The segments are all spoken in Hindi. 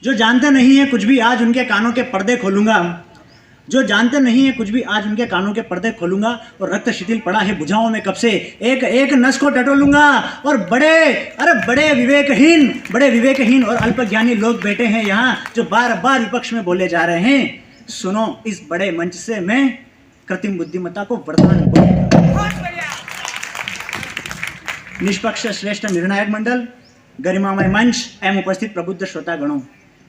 जो जानते नहीं है कुछ भी आज उनके कानों के पर्दे खोलूंगा, जो जानते नहीं है कुछ भी आज उनके कानों के पर्दे खोलूंगा, और रक्त शिथिल पड़ा है भुजाओं में कब से एक एक नस को टटोलूंगा। और बड़े विवेकहीन और अल्पज्ञानी लोग बैठे हैं यहाँ जो बार बार विपक्ष में बोले जा रहे हैं। सुनो, इस बड़े मंच से मैं कृत्रिम बुद्धिमत्ता को वरदान दूंगा। निष्पक्ष श्रेष्ठ निर्णायक मंडल, गरिमामय मंच एवं उपस्थित प्रबुद्ध श्रोतागणों,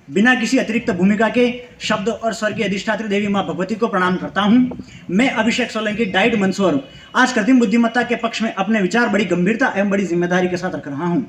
बिना किसी अतिरिक्त भूमिका के शब्द और स्वर की अधिष्ठात्री देवी मां भगवती को प्रणाम करता हूं। मैं अभिषेक सोलंकी डाइट मंदसौर आज कृत्रिम बुद्धिमत्ता के पक्ष में अपने विचार बड़ी गंभीरता एवं बड़ी जिम्मेदारी के साथ रख रहा हूं।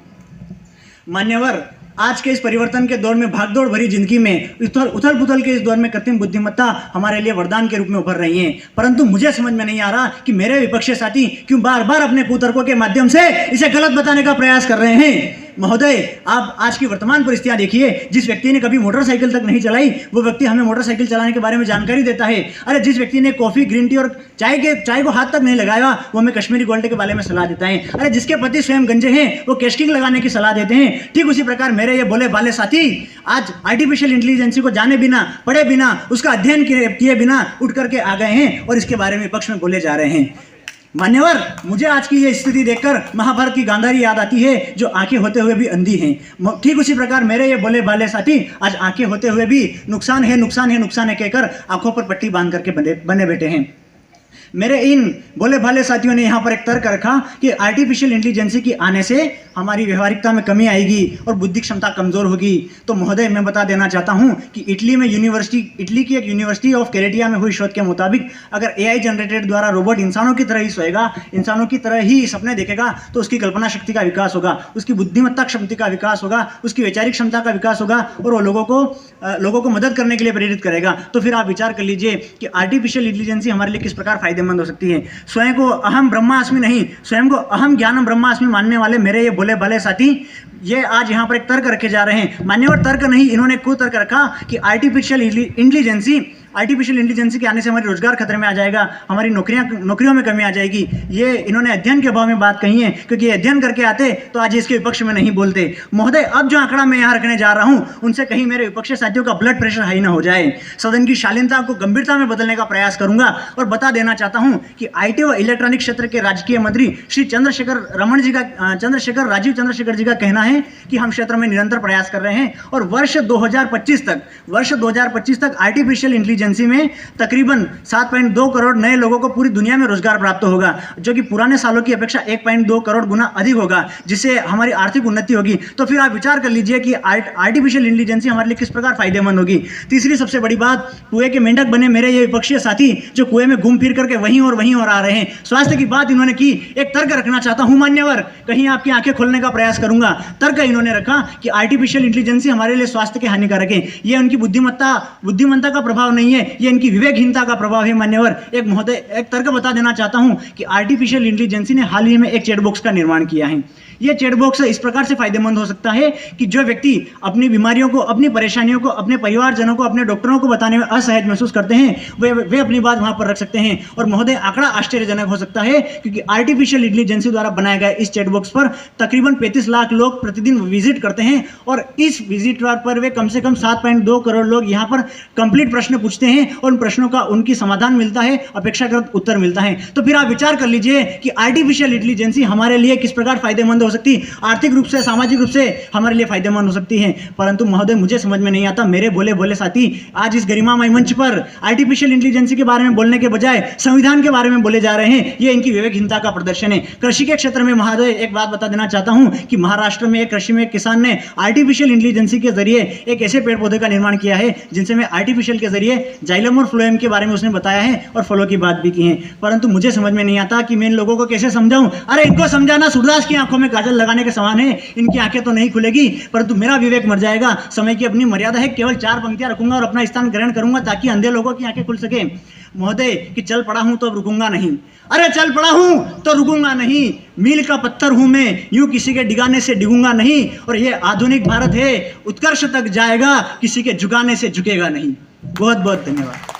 मान्यवर, आज के इस परिवर्तन के दौर में भागदौड़ भरी जिंदगी में उथल पुथल के इस दौर में कृत्रिम बुद्धिमत्ता हमारे लिए वरदान के रूप में उभर रही है, परंतु मुझे समझ में नहीं आ रहा कि मेरे विपक्षी साथी क्यों बार बार अपने कुतर्कों के माध्यम से इसे गलत बताने का प्रयास कर रहे हैं। महोदय, आप आज की वर्तमान परिस्थितियां देखिए। जिस व्यक्ति ने कभी मोटरसाइकिल तक नहीं चलाई वो व्यक्ति हमें मोटरसाइकिल चलाने के बारे में जानकारी देता है। अरे जिस व्यक्ति ने कॉफी, ग्रीन टी और चाय को हाथ तक नहीं लगाया वो हमें कश्मीरी गोल्ड के बारे में सलाह देता है। अरे जिसके पति स्वयं गंजे हैं वो केशकिंग लगाने की सलाह देते हैं। ठीक उसी प्रकार मेरे ये बोले बाले साथी आज आर्टिफिशियल इंटेलिजेंस को जाने बिना, पढ़े बिना, उसका अध्ययन किए बिना उठ करके आ गए हैं और इसके बारे में विपक्ष में बोले जा रहे हैं। मान्यवर, मुझे आज की यह स्थिति देखकर महाभारत की गांधारी याद आती है जो आंखें होते हुए भी अंधी हैं। ठीक उसी प्रकार मेरे ये बोले बाले साथी आज आंखें होते हुए भी नुकसान है कहकर आंखों पर पट्टी बांध करके बने बैठे हैं। मेरे इन बोले भाले साथियों ने यहाँ पर एक तर्क रखा कि आर्टिफिशियल इंटेलिजेंस की आने से हमारी व्यवहारिकता में कमी आएगी और बुद्धि क्षमता कमजोर होगी। तो महोदय, मैं बता देना चाहता हूँ कि इटली की एक यूनिवर्सिटी ऑफ कैरेटिया में हुई शोध के मुताबिक अगर AI जनरेटेड द्वारा रोबोट इंसानों की तरह ही सोएगा, इंसानों की तरह ही सपने देखेगा तो उसकी कल्पना शक्ति का विकास होगा, उसकी बुद्धिमत्ता क्षमता का विकास होगा, उसकी वैचारिक क्षमता का विकास होगा और वो लोगों को मदद करने के लिए प्रेरित करेगा। तो फिर आप विचार कर लीजिए कि आर्टिफिशियल इंटेलिजेंस हमारे लिए किस प्रकार फायदेमंद हो सकती है। स्वयं को अहम ब्रह्मास्मि नहीं, स्वयं को अहम ज्ञानम ब्रह्मास्मि मानने वाले मेरे ये भोले भाले साथी ये आज यहाँ पर एक तर्क रखे जा रहे हैं। मान्यवर, तर्क नहीं, इन्होंने खुद तर्क रखा कि आर्टिफिशियल इंटेलिजेंस के आने से हमारी रोजगार खतरे में आ जाएगा, हमारी नौकरियों में कमी आ जाएगी। ये इन्होंने अध्ययन के अभाव में बात कही है, क्योंकि ये अध्ययन करके आते तो आज इसके विपक्ष में नहीं बोलते। महोदय, अब जो आंकड़ा मैं यहाँ रखने जा रहा हूँ उनसे कहीं मेरे विपक्षी साथियों का ब्लड प्रेशर हाई ना हो जाए। सदन की शालीनता को गंभीरता में बदलने का प्रयास करूंगा और बता देना चाहता हूँ कि IT व इलेक्ट्रॉनिक क्षेत्र के राजकीय मंत्री श्री राजीव चंद्रशेखर जी का कहना है कि हम क्षेत्र में निरंतर प्रयास कर रहे हैं और वर्ष 2025 तक आर्टिफिशियल इंटेलिजेंस में तकरीबन 7.2 करोड़ नए लोगों को पूरी दुनिया में रोजगार प्राप्त होगा, जो कि पुराने सालों की अपेक्षा 1.2 करोड़ गुना अधिक होगा, जिससे हमारी आर्थिक उन्नति होगी। तो फिर आप विचार कर लीजिए कि आर्टिफिशियल इंटेलिजेंस हमारे लिए किस प्रकार फायदेमंद होगी। तीसरी सबसे बड़ी बात, कुएं के मेंढक बने मेरे ये विपक्षी साथी जो कुएं में घूम फिर करके वहीं और आ रहे हैं। स्वास्थ्य की बात इन्होंने की, एक तर्क रखना चाहता हूं मान्यवर, कहीं आपकी आंखें खोलने का प्रयास करूंगा। तर्क इन्होंने रखा कि आर्टिफिशियल इंटेलिजेंस हमारे लिए स्वास्थ्य के हानिकारक है। ये उनकी बुद्धिमत्ता का प्रभाव नहीं है, ये इनकी विवेकहीनता का प्रभाव है। मान्यवर, एक तर्क बता देना चाहता हूं कि आर्टिफिशियल इंटेलिजेंस ने हाल ही में एक चैट बॉक्स का निर्माण किया है। यह चैट बॉक्स इस प्रकार से फायदेमंद हो सकता है कि जो व्यक्ति अपनी बीमारियों को, अपनी परेशानियों को अपने परिवारजनों को, अपने डॉक्टरों को बताने में असहज महसूस करते हैं वे अपनी बात वहां पर रख सकते हैं। और महोदय, आंकड़ा आश्चर्यजनक हो सकता है क्योंकि आर्टिफिशियल इंटेलिजेंस द्वारा बनाए गए इस चैट बॉक्स पर तकरीबन 35 लाख लोग प्रतिदिन विजिट करते हैं और इस विजिट पर वे कम से कम 7.2 करोड़ लोग यहाँ पर कंप्लीट प्रश्न पूछते हैं और उन प्रश्नों का उनकी समाधान मिलता है, अपेक्षाकृत उत्तर मिलता है। तो फिर आप विचार कर लीजिए कि आर्टिफिशियल इंटेलिजेंस हमारे लिए किस प्रकार फायदेमंद हो सकती, आर्थिक रूप से, सामाजिक रूप से हमारे लिए फायदेमंद हो सकती है। परंतु महोदय, मुझे समझ में नहीं आता, मेरे भोले भोले साथी आज इस गरिमामय मंच पर आर्टिफिशियल इंटेलिजेंस के बारे में बोलने के बजाय संविधान के बारे में बोले जा रहे हैं। ये इनकी विवेकहीनता का प्रदर्शन है। कृषि के क्षेत्र में महोदय एक बात बता देना चाहता हूं कि महाराष्ट्र में एक कृषि में एक किसान ने आर्टिफिशियल इंटेलिजेंस के जरिए एक ऐसे पेड़ पौधे का निर्माण किया है जिनसे में आर्टिफिशियल के जरिए जाइलम और फ्लोएम के बारे में उसने बताया है और फलों की बात भी की है। परंतु मुझे समझ में नहीं आता कि मैं इन लोगों को कैसे समझाऊं। अरे इनको समझाना सूरदास की आंखों में काजल लगाने के समान है। इनकी आंखें तो नहीं खुलेगी परंतु मेरा विवेक मर जाएगा। समय की अपनी मर्यादा है, केवल 4 पंक्तियां रखूंगा और अपना स्थान ग्रहण करूंगा ताकि अंधे लोगों की आंखें खुल सके। महोदय, कि चल पड़ा हूं तो रुकूंगा नहीं। अरे चल पड़ा हूं तो रुकूंगा नहीं, मील का पत्थर हूं मैं, यूं किसी के डिगाने से डिगूंगा नहीं। और ये आधुनिक भारत है, उत्कर्ष तक जाएगा, किसी के झुकाने से झुकेगा नहीं। बहुत बहुत धन्यवाद।